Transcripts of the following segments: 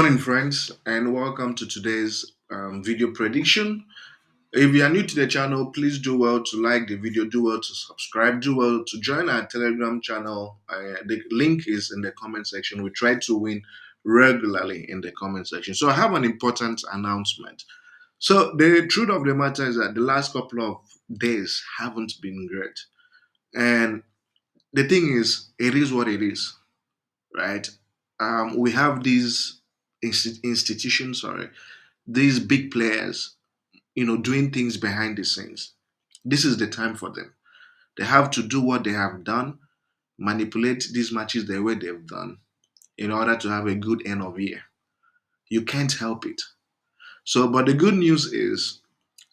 Morning, friends, and welcome to today's video prediction. If you are new to the channel, please do well to like the video, do well to subscribe, do well to join our Telegram channel. The link is in the comment section. We try to win regularly in the comment section. So, I have an important announcement. So, the truth of the matter is that the last couple of days haven't been great. And the thing is what it is, right? We have these institutions, sorry, these big players, doing things behind the scenes. This is the time for them. They have to do what they have done, manipulate these matches the way they've done in order to have a good end of year. You can't help it. So, but the good news is,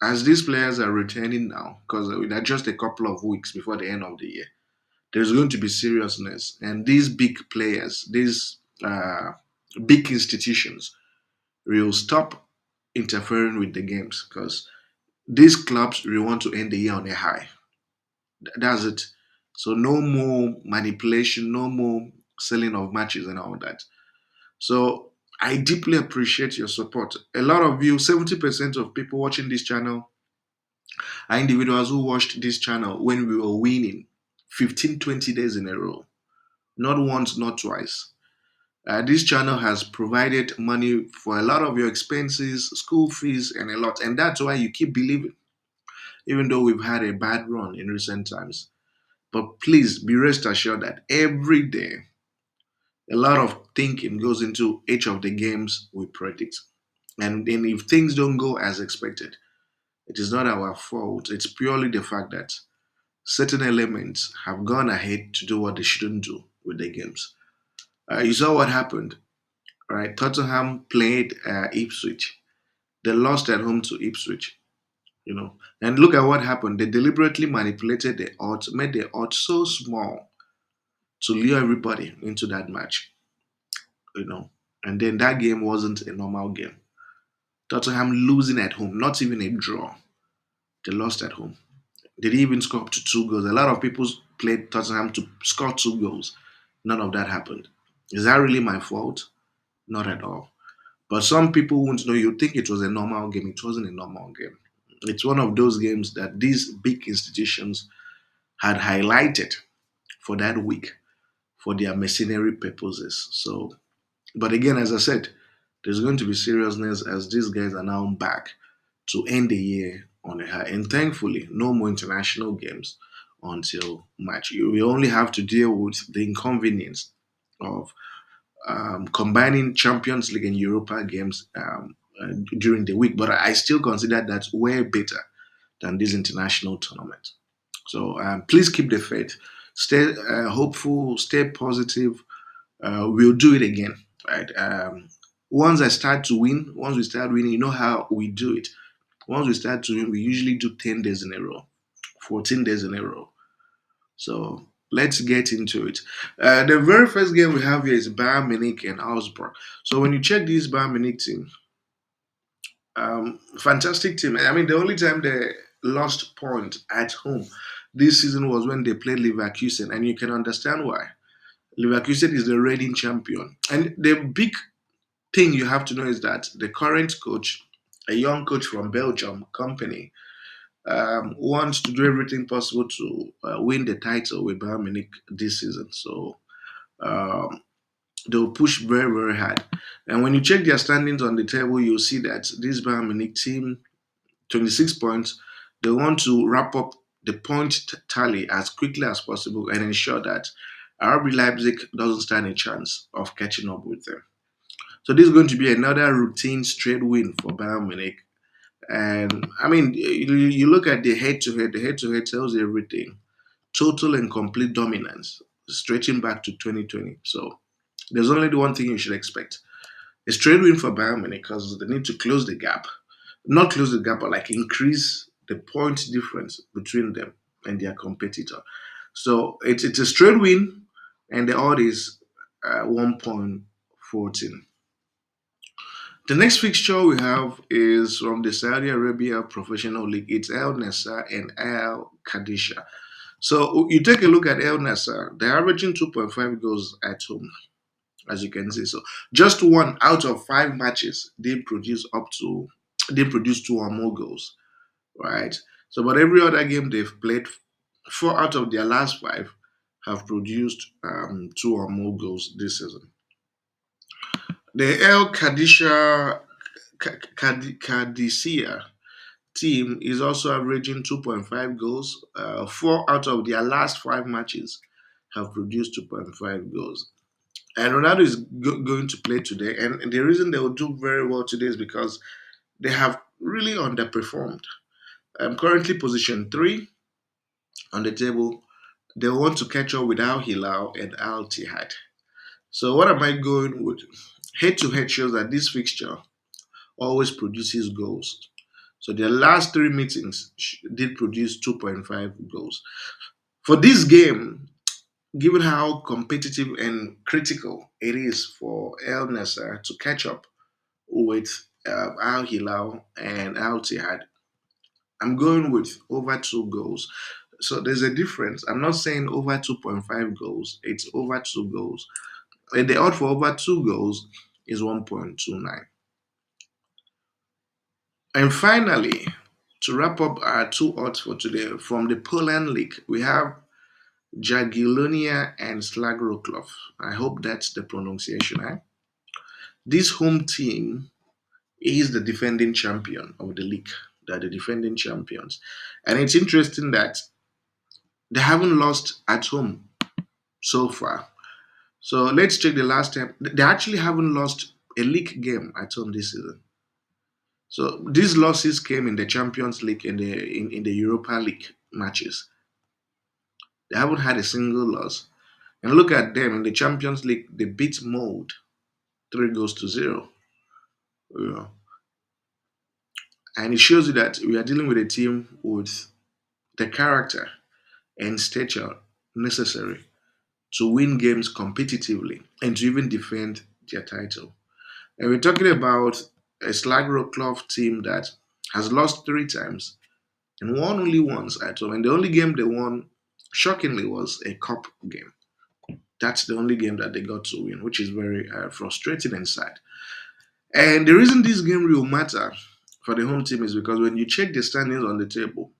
as these players are returning now, because they're just a couple of weeks before the end of the year, there's going to be seriousness. And these big players, these big institutions, will stop interfering with the games because these clubs really want to end the year on a high. That's it. So no more manipulation, no more selling of matches and all that. So I deeply appreciate your support. A lot of you, 70% of people watching this channel are individuals who watched this channel when we were winning 15, 20 days in a row. Not once, not twice. This channel has provided money for a lot of your expenses, school fees, and a lot. And that's why you keep believing, even though we've had a bad run in recent times. But please be rest assured that every day, a lot of thinking goes into each of the games we predict. And then if things don't go as expected, it is not our fault. It's purely the fact that certain elements have gone ahead to do what they shouldn't do with the games. You saw what happened, right? Tottenham played Ipswich. They lost at home to Ipswich, And look at what happened. They deliberately manipulated the odds, made the odds so small to lure everybody into that match, you know. And then that game wasn't a normal game. Tottenham losing at home, not even a draw. They lost at home. They didn't even score up to 2 goals. A lot of people played Tottenham to score 2 goals. None of that happened. Is that really my fault? Not at all. But some people won't know. You think it was a normal game. It wasn't a normal game. It's one of those games that these big institutions had highlighted for that week for their mercenary purposes. So, but again, as I said, there's going to be seriousness as these guys are now back to end the year on a high. And thankfully, no more international games until March. We only have to deal with the inconvenience of combining Champions League and Europa games during the week. But I still consider that way better than this international tournament. So please keep the faith. Stay hopeful. Stay positive. We'll do it again, right? Once we start winning, you know how we do it. Once we start to win, we usually do 10 days in a row, 14 days in a row. So let's get into it. The very first game we have here is Bayern Munich and Augsburg. So when you check this Bayern Munich team, fantastic team. I mean, the only time they lost point at home this season was when they played Leverkusen, and you can understand why. Leverkusen is the reigning champion, and the big thing you have to know is that the current coach, a young coach from Belgium company, wants to do everything possible to win the title with Bayern Munich this season. So um, they'll push very, very hard. And when you check their standings on the table, you'll see that this Bayern Munich team, 26 points, they want to wrap up the point tally as quickly as possible and ensure that RB Leipzig doesn't stand a chance of catching up with them. So this is going to be another routine straight win for Bayern Munich. And I mean, you look at the head-to-head. The head-to-head tells you everything. Total and complete dominance, stretching back to 2020. So there's only the one thing you should expect: a straight win for Bayern Munich because they need to close the gap, not close the gap, but like increase the point difference between them and their competitor. So it's a straight win, and the odd is 1.14. The next fixture we have is from the Saudi Arabia Professional League. It's El Nasser and Al Qadisha. So you take a look at El Nasser. They're averaging 2.5 goals at home. as you can see. So just one out of five matches they produce two or more goals, right? So but every other game they've played, four out of their last five have produced two or more goals this season. The El Qadisiyah team is also averaging 2.5 goals. Four out of their last five matches have produced 2.5 goals. And Ronaldo is going to play today. And the reason they will do very well today is because they have really underperformed. Currently position three on the table. They want to catch up with Al Hilal and Al Tihad. So what am I going with? Head to head shows that this fixture always produces goals. So their last three meetings did produce 2.5 goals. For this game, given how competitive and critical it is for El Nasser to catch up with Al Hilal and Al Tihad, I'm going with over two goals. So there's a difference. I'm not saying over 2.5 goals, it's over two goals. And the odd for over two goals is 1.29. And finally, to wrap up our two odds for today, from the Poland League, we have Jagiellonia and Slagroklov. I hope that's the pronunciation. Eh? This home team is the defending champion of the league. They're the defending champions. And it's interesting that they haven't lost at home so far. So let's check the last time. They actually haven't lost a league game at home this season. So these losses came in the Champions League and in the Europa League matches. They haven't had a single loss. And look at them in the Champions League, they beat Mold 3 goals to 0. You know. And it shows you that we are dealing with a team with the character and stature necessary to win games competitively and to even defend their title. And we're talking about a Slagro Club team that has lost three times and won only once at home. And the only game they won, shockingly, was a cup game. That's the only game that they got to win, which is very frustrating and sad. And the reason this game will matter for the home team is because when you check the standings on the table,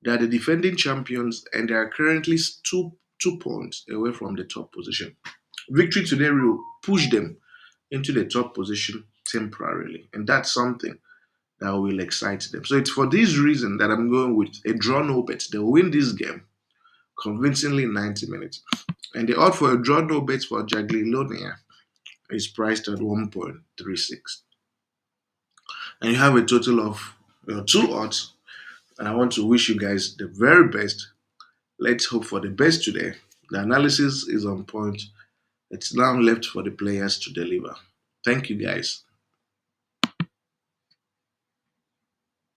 they are the defending champions and they are currently 2 points away from the top position. Victory today will push them into the top position temporarily, and that's something that will excite them. So it's for this reason that I'm going with a draw no bet. They'll win this game convincingly in 90 minutes. And the odd for a draw no bet for Jagiellonia is priced at 1.36. And you have a total of two odds. And I want to wish you guys the very best. Let's hope for the best today. The analysis is on point. It's now left for the players to deliver. Thank you, guys.